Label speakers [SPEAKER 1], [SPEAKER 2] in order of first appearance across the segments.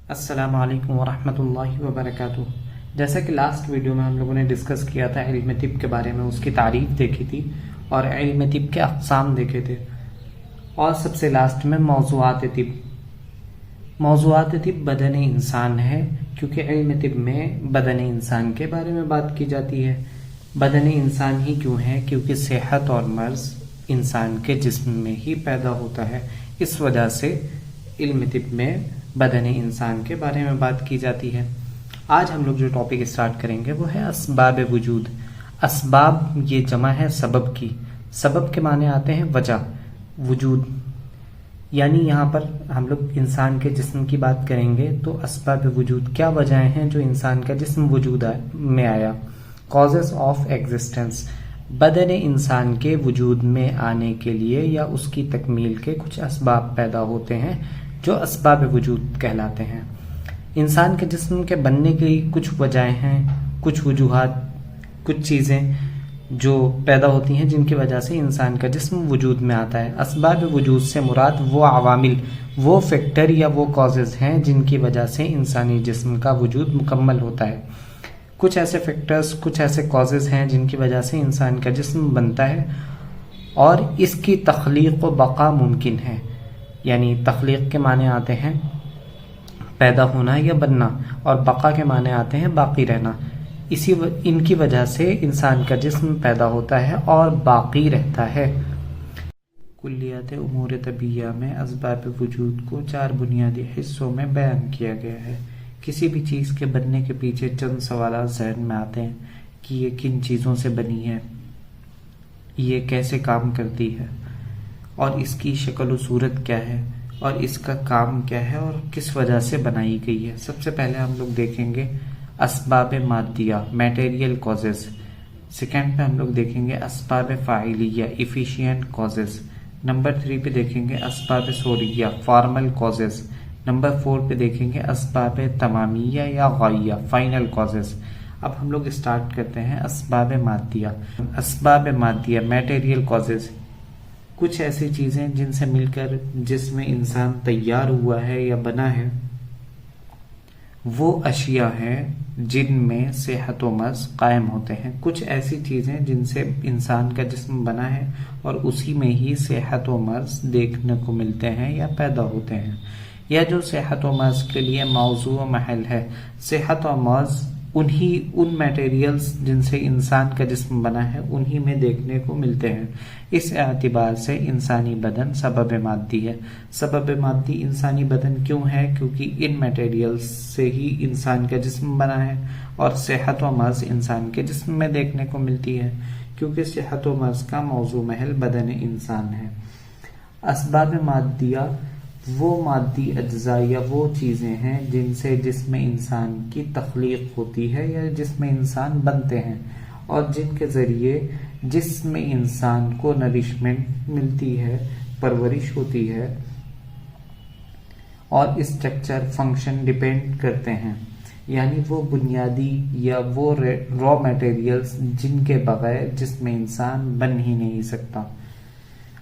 [SPEAKER 1] السلام علیکم ورحمۃ اللہ وبرکاتہ۔ جیسا کہ لاسٹ ویڈیو میں ہم لوگوں نے ڈسکس کیا تھا علم طب کے بارے میں، اس کی تعریف دیکھی تھی اور علم طب کے اقسام دیکھے تھے، اور سب سے لاسٹ میں موضوعات طب بدن انسان ہے، کیونکہ علم طب میں بدن انسان کے بارے میں بات کی جاتی ہے۔ بدن انسان ہی کیوں ہے؟ کیونکہ صحت اور مرض انسان کے جسم میں ہی پیدا ہوتا ہے، اس وجہ سے علم طب میں بدن انسان کے بارے میں بات کی جاتی ہے۔ آج ہم لوگ جو ٹاپک اسٹارٹ کریں گے وہ ہے اسباب وجود۔ اسباب یہ جمع ہے سبب کی۔ سبب کے معنی آتے ہیں وجہ، وجود، یعنی یہاں پر ہم لوگ انسان کے جسم کی بات کریں گے تو اسباب وجود کیا وجہیں ہیں جو انسان کا جسم وجود میں آیا۔ کازز آف ایگزسٹنس، بدن انسان کے وجود میں آنے کے لیے یا اس کی تکمیل کے کچھ اسباب پیدا ہوتے ہیں جو اسباب وجود کہلاتے ہیں۔ انسان کے جسم کے بننے کی کچھ وجہیں ہیں، کچھ وجوہات، کچھ چیزیں جو پیدا ہوتی ہیں جن کی وجہ سے انسان کا جسم وجود میں آتا ہے۔ اسباب وجود سے مراد وہ عوامل، وہ فیکٹر یا وہ کازز ہیں جن کی وجہ سے انسانی جسم کا وجود مکمل ہوتا ہے۔ کچھ ایسے فیکٹرز، کچھ ایسے کازز ہیں جن کی وجہ سے انسان کا جسم بنتا ہے اور اس کی تخلیق و بقا ممکن ہے۔ یعنی تخلیق کے معنی آتے ہیں پیدا ہونا یا بننا، اور بقا کے معنی آتے ہیں باقی رہنا۔ ان کی وجہ سے انسان کا جسم پیدا ہوتا ہے اور باقی رہتا ہے۔ کلیات امور طبیعہ میں اسباب وجود کو 4 بنیادی حصوں میں بیان کیا گیا ہے۔ کسی بھی چیز کے بننے کے پیچھے چند سوالات ذہن میں آتے ہیں کہ یہ کن چیزوں سے بنی ہے، یہ کیسے کام کرتی ہے، اور اس کی شکل و صورت کیا ہے، اور اس کا کام کیا ہے، اور کس وجہ سے بنائی گئی ہے۔ سب سے پہلے ہم لوگ دیکھیں گے اسباب مادیہ، میٹیریل کازز۔ سیکنڈ پہ ہم لوگ دیکھیں گے اسباب فاعلیہ، ایفیشینٹ کازز۔ نمبر 3 پہ دیکھیں گے اسباب صوریہ، فارمل کازز۔ نمبر 4 پہ دیکھیں گے اسباب تمامیہ یا غائیہ، فائنل کازز۔ اب ہم لوگ اسٹارٹ کرتے ہیں اسباب مادیہ۔ اسباب مادیہ، میٹیریل کازز، کچھ ایسی چیزیں جن سے مل کر جس میں انسان تیار ہوا ہے یا بنا ہے، وہ اشیاء ہیں جن میں صحت و مرض قائم ہوتے ہیں۔ کچھ ایسی چیزیں جن سے انسان کا جسم بنا ہے اور اسی میں ہی صحت و مرض دیکھنے کو ملتے ہیں یا پیدا ہوتے ہیں، یا جو صحت و مرض کے لیے موضوع و محل ہے۔ صحت و مرض ان میٹیریلز جن سے انسان کا جسم بنا ہے انہی میں دیکھنے کو ملتے ہیں۔ اس اعتبار سے انسانی بدن سبب مادی ہے۔ سبب مادی انسانی بدن کیوں ہے؟ کیونکہ ان میٹیریلز سے ہی انسان کا جسم بنا ہے، اور صحت و مرض انسان کے جسم میں دیکھنے کو ملتی ہے، کیونکہ صحت و مرض کا موضوع محل بدن انسان ہے۔ اسباب مادیہ وہ مادی اجزاء یا وہ چیزیں ہیں جن سے جسم انسان کی تخلیق ہوتی ہے یا جسم انسان بنتے ہیں، اور جن کے ذریعے جسم انسان کو نرشمنٹ ملتی ہے، پرورش ہوتی ہے، اور اسٹرکچر، فنکشن ڈیپینڈ کرتے ہیں۔ یعنی وہ بنیادی یا وہ را میٹیریلز جن کے بغیر جسم انسان بن ہی نہیں سکتا،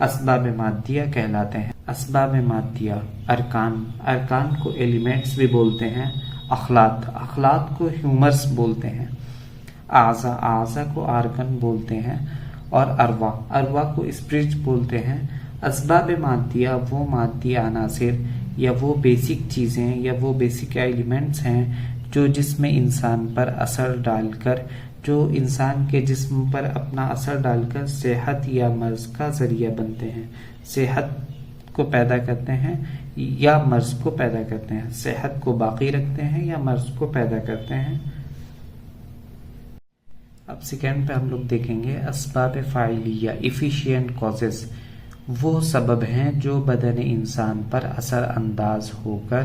[SPEAKER 1] اسباب مادیہ کہلاتے ہیں۔ اسباب مادیہ، ارکان کو ایلیمنٹس بھی بولتے ہیں، اخلاط کو ہیومرس بولتے ہیں، اعضاء کو آرگن بولتے ہیں، اور ارواح کو اسپرٹ بولتے ہیں۔ اسباب مادیہ وہ مادی عناصر یا وہ بیسک چیزیں یا وہ بیسک ایلیمنٹس ہیں جو جسم انسان پر اثر ڈال کر، جو انسان کے جسم پر اپنا اثر ڈال کر صحت یا مرض کا ذریعہ بنتے ہیں۔ صحت کو پیدا کرتے ہیں یا مرض کو پیدا کرتے ہیں، صحت کو باقی رکھتے ہیں یا مرض کو پیدا کرتے ہیں۔ اب سیکنڈ پہ ہم لوگ دیکھیں گے اسباب فاعلیہ، ایفیشینٹ کازز۔ وہ سبب ہیں جو بدن انسان پر اثر انداز ہو کر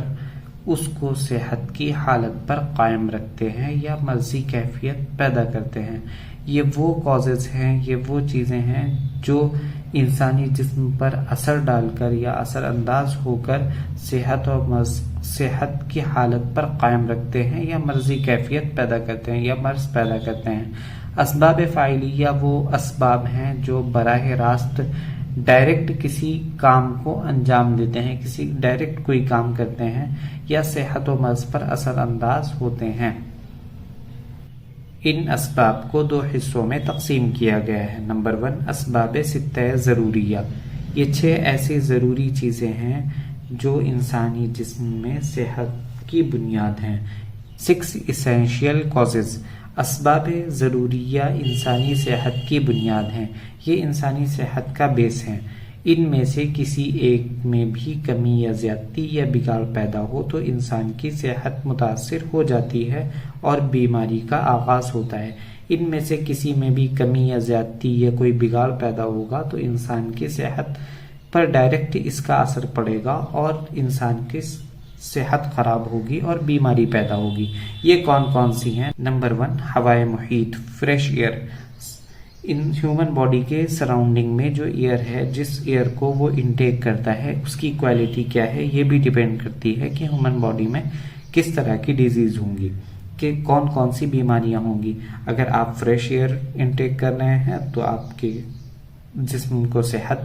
[SPEAKER 1] اس کو صحت کی حالت پر قائم رکھتے ہیں یا مرضی کیفیت پیدا کرتے ہیں۔ یہ وہ کازز ہیں، یہ وہ چیزیں ہیں جو انسانی جسم پر اثر ڈال کر یا اثر انداز ہو کر صحت کی حالت پر قائم رکھتے ہیں یا مرضی کیفیت پیدا کرتے ہیں یا مرض پیدا کرتے ہیں۔ اسباب فاعلیہ وہ اسباب ہیں جو براہ راست ڈائریکٹ کسی کام کو انجام دیتے ہیں، کسی ڈائریکٹ کوئی کام کرتے ہیں یا صحت و مرض پر اثر انداز ہوتے ہیں۔ ان اسباب کو 2 حصوں میں تقسیم کیا گیا ہے۔ نمبر 1 اسباب 6 ضروریہ، یہ 6 ایسی ضروری چیزیں ہیں جو انسانی جسم میں صحت کی بنیاد ہیں۔ 6 essential causes، اسباب ضروریہ انسانی صحت کی بنیاد ہیں، یہ انسانی صحت کا بیس ہیں۔ ان میں سے کسی ایک میں بھی کمی یا زیادتی یا بگاڑ پیدا ہو تو انسان کی صحت متاثر ہو جاتی ہے اور بیماری کا آغاز ہوتا ہے۔ ان میں سے کسی میں بھی کمی یا زیادتی یا کوئی بگاڑ پیدا ہوگا تو انسان کی صحت پر ڈائریکٹ اس کا اثر پڑے گا اور انسان کی صحت خراب ہوگی اور بیماری پیدا ہوگی۔ یہ کون کون سی ہیں؟ نمبر 1 ہوائے محیط، fresh air. In human body کے سراؤنڈنگ میں جو ایئر ہے، جس ایئر کو وہ انٹیک کرتا ہے اس کی کوالٹی کیا ہے، یہ بھی ڈیپینڈ کرتی ہے کہ ہیومن باڈی میں کس طرح کی ڈیزیز ہوں گی، کہ کون کون سی بیماریاں ہوں گی۔ اگر آپ فریش ایئر انٹیک کر رہے ہیں تو آپ کے جسم کو صحت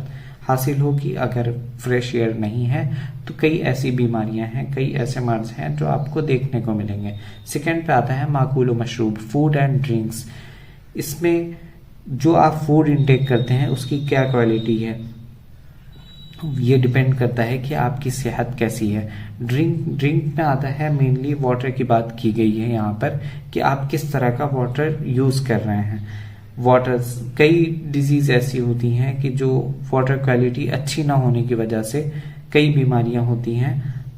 [SPEAKER 1] حاصل ہوگی، اگر فریش ایئر نہیں ہے تو کئی ایسی بیماریاں ہیں، کئی ایسے مرض ہیں جو آپ کو دیکھنے کو ملیں گے۔ سیکنڈ پہ آتا ہے معقول و مشروب، فوڈ اینڈ ڈرنکس۔ اس میں جو آپ فوڈ انٹیک کرتے ہیں اس کی کیا کوالٹی ہے، یہ ڈیپینڈ کرتا ہے کہ آپ کی صحت کیسی ہے۔ ڈرنک میں آتا ہے مینلی واٹر کی بات کی گئی ہے یہاں پر، کہ آپ کس طرح کا واٹر یوز کر رہے ہیں۔ کئی ڈیزیز ایسی ہوتی ہیں کہ جو واٹر کوالٹی اچھی نہ ہونے کی وجہ سے کئی بیماریاں ہوتی ہیں،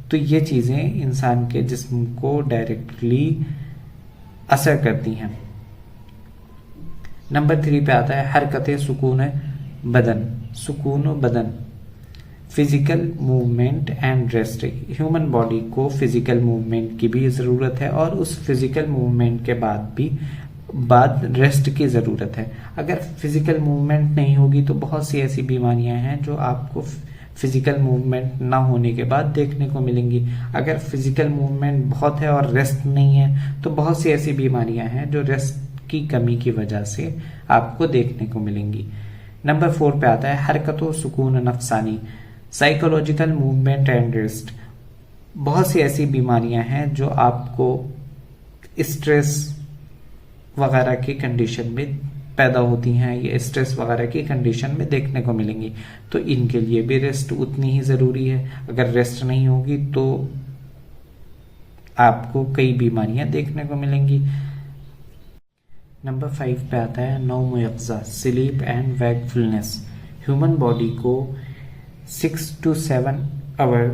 [SPEAKER 1] تو یہ چیزیں انسان کے جسم کو ڈائریکٹلی اثر کرتی ہیں۔ نمبر 3 پہ آتا ہے حرکت سکون و بدن، physical movement and rest. Human body کو فزیکل موومنٹ کی بھی ضرورت ہے اور اس فزیکل موومنٹ کے بعد ریسٹ کی ضرورت ہے۔ اگر فزیکل موومنٹ نہیں ہوگی تو بہت سی ایسی بیماریاں ہیں جو آپ کو فزیکل موومنٹ نہ ہونے کے بعد دیکھنے کو ملیں گی۔ اگر فزیکل موومنٹ بہت ہے اور ریسٹ نہیں ہے تو بہت سی ایسی بیماریاں ہیں جو ریسٹ کی کمی کی وجہ سے آپ کو دیکھنے کو ملیں گی۔ نمبر 4 پہ آتا ہے حرکت و سکون نفسانی، سائیکولوجیکل موومنٹ اینڈ ریسٹ۔ بہت سی ایسی بیماریاں ہیں جو آپ کو اسٹریس وغیرہ کی کنڈیشن میں پیدا ہوتی ہیں یا اسٹریس وغیرہ کی کنڈیشن میں دیکھنے کو ملیں گی، تو ان کے لیے بھی ریسٹ اتنی ہی ضروری ہے۔ اگر ریسٹ نہیں ہوگی تو آپ کو کئی بیماریاں دیکھنے کو ملیں گی۔ نمبر 5 پہ آتا ہے نوم و Yaqaza, sleep and ویکفulness۔ Human body کو 6 to 7 آور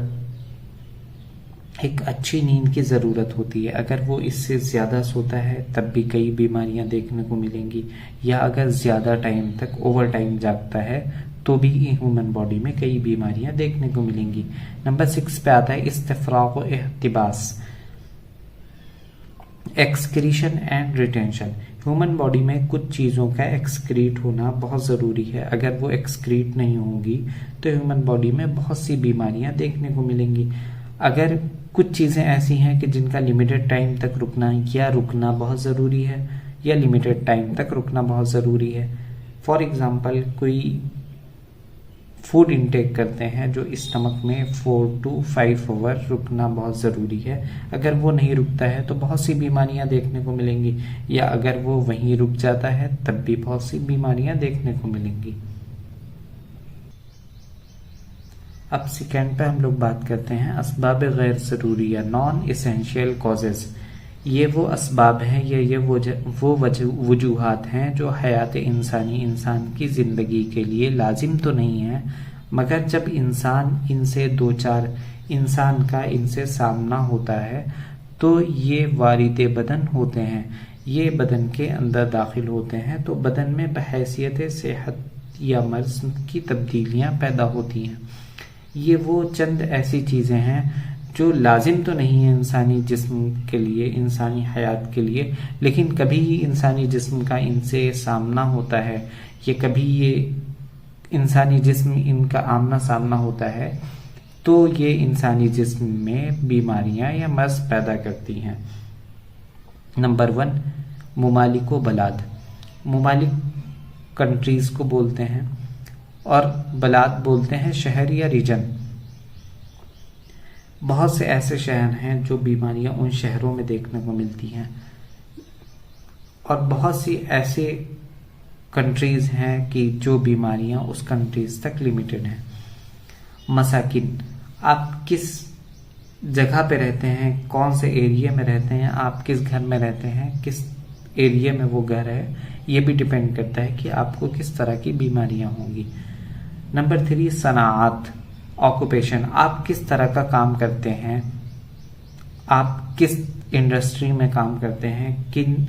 [SPEAKER 1] ایک اچھی نیند کی ضرورت ہوتی ہے۔ اگر وہ اس سے زیادہ سوتا ہے تب بھی کئی بیماریاں دیکھنے کو ملیں گی، یا اگر زیادہ ٹائم تک اوور ٹائم جاگتا ہے تو بھی ہیومن باڈی میں کئی بیماریاں دیکھنے کو ملیں گی۔ نمبر 6 پہ آتا ہے استفراغ و احتباس، excretion and retention. Human body میں کچھ چیزوں کا ایکسکریٹ ہونا بہت ضروری ہے۔ اگر وہ ایکسکریٹ نہیں ہوگی تو ہیومن باڈی میں بہت سی بیماریاں دیکھنے کو ملیں گی۔ اگر کچھ چیزیں ایسی ہیں کہ جن کا لمیٹڈ ٹائم تک رکنا بہت ضروری ہے، یا لمیٹڈ ٹائم تک رکنا بہت ضروری ہے۔ فار ایگزامپل کوئی فوڈ انٹیک کرتے ہیں جو اسٹمک میں 4 to 5 آور رکنا بہت ضروری ہے۔ اگر وہ نہیں رکتا ہے تو بہت سی بیماریاں دیکھنے کو ملیں گی، یا اگر وہ وہیں رک جاتا ہے تب بھی بہت سی بیماریاں دیکھنے کو ملیں گی۔ اب سیکنڈ پہ ہم لوگ بات کرتے ہیں اسباب غیر ضروریہ، نان اسینشیل کازز۔ یہ وہ اسباب ہیں یا یہ وہ وجوہات ہیں جو حیات انسان کی زندگی کے لیے لازم تو نہیں ہیں، مگر جب انسان کا ان سے سامنا ہوتا ہے تو یہ وارد بدن ہوتے ہیں، یہ بدن کے اندر داخل ہوتے ہیں تو بدن میں بحیثیت صحت یا مرض کی تبدیلیاں پیدا ہوتی ہیں۔ یہ وہ چند ایسی چیزیں ہیں جو لازم تو نہیں ہے انسانی جسم کے لیے، انسانی حیات کے لیے، لیکن کبھی ہی انسانی جسم کا ان سے سامنا ہوتا ہے، یا کبھی یہ انسانی جسم ان کا آمنا سامنا ہوتا ہے تو یہ انسانی جسم میں بیماریاں یا مرض پیدا کرتی ہیں۔ نمبر 1 ممالک و بلاد، ممالک کنٹریز کو بولتے ہیں، اور بلاد بولتے ہیں شہر یا ریجن. بہت سے ایسے شہر ہیں جو بیماریاں ان شہروں میں دیکھنے کو ملتی ہیں، اور بہت سی ایسے کنٹریز ہیں کہ جو بیماریاں اس کنٹریز تک لیمیٹڈ ہیں. مساکن، آپ کس جگہ پہ رہتے ہیں، کون سے ایریے میں رہتے ہیں، آپ کس گھر میں رہتے ہیں، کس ایریے میں وہ گھر ہے، یہ بھی ڈیپینڈ کرتا ہے کہ آپ کو کس طرح کی بیماریاں ہوں گی. نمبر 3 صناعت، آکوپیشن. آپ کس طرح کا کام کرتے ہیں، آپ کس انڈسٹری میں کام کرتے ہیں،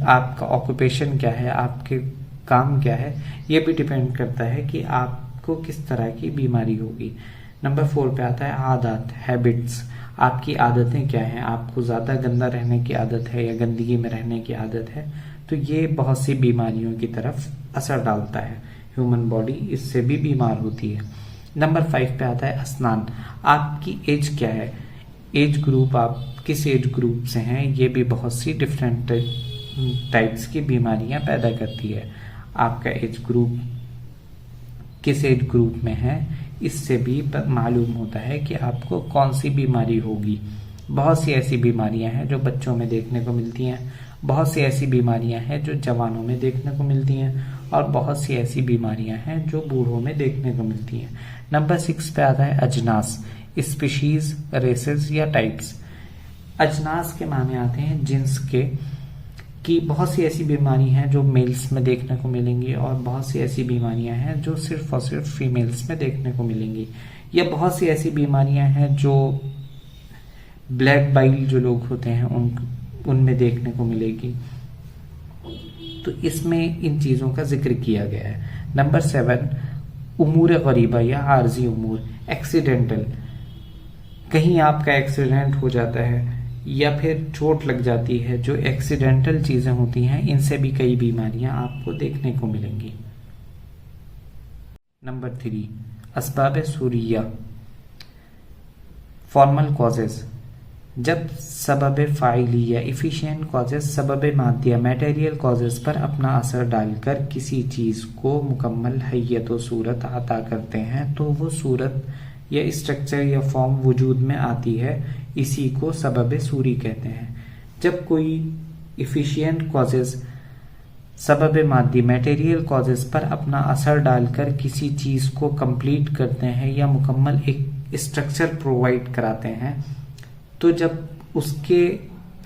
[SPEAKER 1] آپ کا آکوپیشن کیا ہے، آپ کے کام کیا ہے، یہ بھی ڈیپینڈ کرتا ہے کہ آپ کو کس طرح کی بیماری ہوگی. نمبر 4 پہ آتا ہے عادات، ہیبٹس. آپ کی عادتیں کیا ہیں، آپ کو زیادہ گندا رہنے کی عادت ہے یا گندگی میں رہنے کی عادت ہے، تو یہ بہت سی بیماریوں کی طرف اثر ڈالتا ہے. ہیومن باڈی اس سے بھی بیمار ہوتی ہے. نمبر 5 پہ آتا ہے اسنان. آپ کی ایج کیا ہے، ایج گروپ، آپ کس ایج گروپ سے ہیں، یہ بھی بہت سی ڈفرینٹ ٹائپس کی بیماریاں پیدا کرتی ہے. آپ کا ایج گروپ کس ایج گروپ میں ہے، اس سے بھی معلوم ہوتا ہے کہ آپ کو کون سی بیماری ہوگی. بہت سی ایسی بیماریاں ہیں جو بچوں میں دیکھنے کو ملتی ہیں، بہت سی ایسی بیماریاں ہیں جو جوانوں میں دیکھنے کو ملتی ہیں، اور بہت سی ایسی بیماریاں ہیں جو بوڑھوں میں دیکھنے کو ملتی ہیں. نمبر 6 پہ آتا ہے اجناس، اسپیشیز، ریسز یا ٹائپس. اجناس کے معنی آتے ہیں جنس کے، کہ بہت سی ایسی بیماری ہیں جو میلز میں دیکھنے کو ملیں گی، اور بہت سی ایسی بیماریاں ہیں جو صرف اور صرف فیمیلز میں دیکھنے کو ملیں گی. یا بہت سی ایسی بیماریاں ہیں جو بلیک بائل جو لوگ ہوتے ہیں ان میں دیکھنے کو ملے گی. تو اس میں ان چیزوں کا ذکر کیا گیا ہے. نمبر 7 امور غریبہ یا عارضی امور، ایکسیڈنٹل. کہیں آپ کا ایکسیڈنٹ ہو جاتا ہے یا پھر چوٹ لگ جاتی ہے، جو ایکسیڈنٹل چیزیں ہوتی ہیں ان سے بھی کئی بیماریاں آپ کو دیکھنے کو ملیں گی. نمبر 3 اسباب سوریہ، فارمل کازز. جب سبب فاعلی یا ایفیشینٹ کازز سبب مادیہ میٹیریل کازز پر اپنا اثر ڈال کر کسی چیز کو مکمل حیت و صورت عطا کرتے ہیں تو وہ صورت یا اسٹرکچر یا فارم وجود میں آتی ہے، اسی کو سبب سوری کہتے ہیں. جب کوئی ایفیشینٹ کازز سبب مادی میٹیریل کازز پر اپنا اثر ڈال کر کسی چیز کو کمپلیٹ کرتے ہیں یا مکمل ایک اسٹرکچر پرووائڈ کراتے ہیں، تو جب اس کے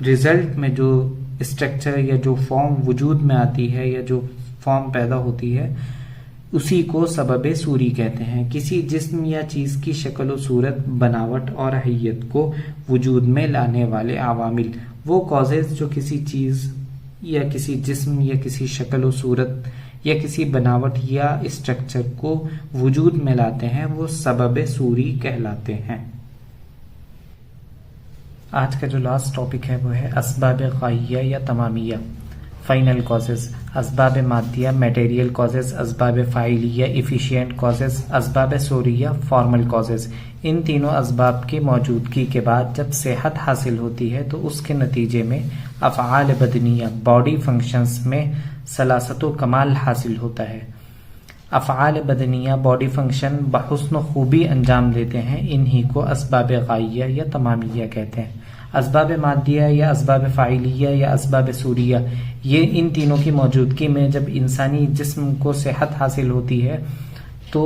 [SPEAKER 1] ریزلٹ میں جو اسٹرکچر یا جو فارم وجود میں آتی ہے یا جو فارم پیدا ہوتی ہے، اسی کو سبب سوری کہتے ہیں. کسی جسم یا چیز کی شکل و صورت، بناوٹ اور حیت کو وجود میں لانے والے عوامل، وہ کازز جو کسی چیز یا کسی جسم یا کسی شکل و صورت یا کسی بناوٹ یا اسٹرکچر کو وجود میں لاتے ہیں، وہ سبب سوری کہلاتے ہیں. آج کا جو لاسٹ ٹاپک ہے وہ ہے اسباب غائیہ یا تمامیہ، فائنل کازز. اسباب مادیہ میٹیریل کازز، اسباب فاعلیہ ایفیشینٹ کازز، اسباب سوریہ فارمل کازز. ان تینوں اسباب کی موجودگی کے بعد جب صحت حاصل ہوتی ہے تو اس کے نتیجے میں افعال بدنیہ باڈی فنکشنز میں سلاست و کمال حاصل ہوتا ہے. افعال بدنیہ باڈی فنکشن بحسن و خوبی انجام دیتے ہیں، انہی کو اسباب غائیہ یا تمامیہ کہتے ہیں. اسباب مادیہ یا اسباب فاعلیہ یا اسباب سوریہ، یہ ان تینوں کی موجودگی میں جب انسانی جسم کو صحت حاصل ہوتی ہے تو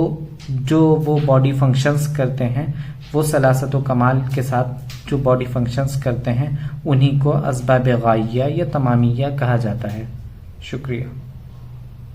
[SPEAKER 1] جو وہ باڈی فنکشنز کرتے ہیں، وہ سلاست و کمال کے ساتھ جو باڈی فنکشنز کرتے ہیں، انہی کو اسباب غائیہ یا تمامیہ کہا جاتا ہے. شکریہ.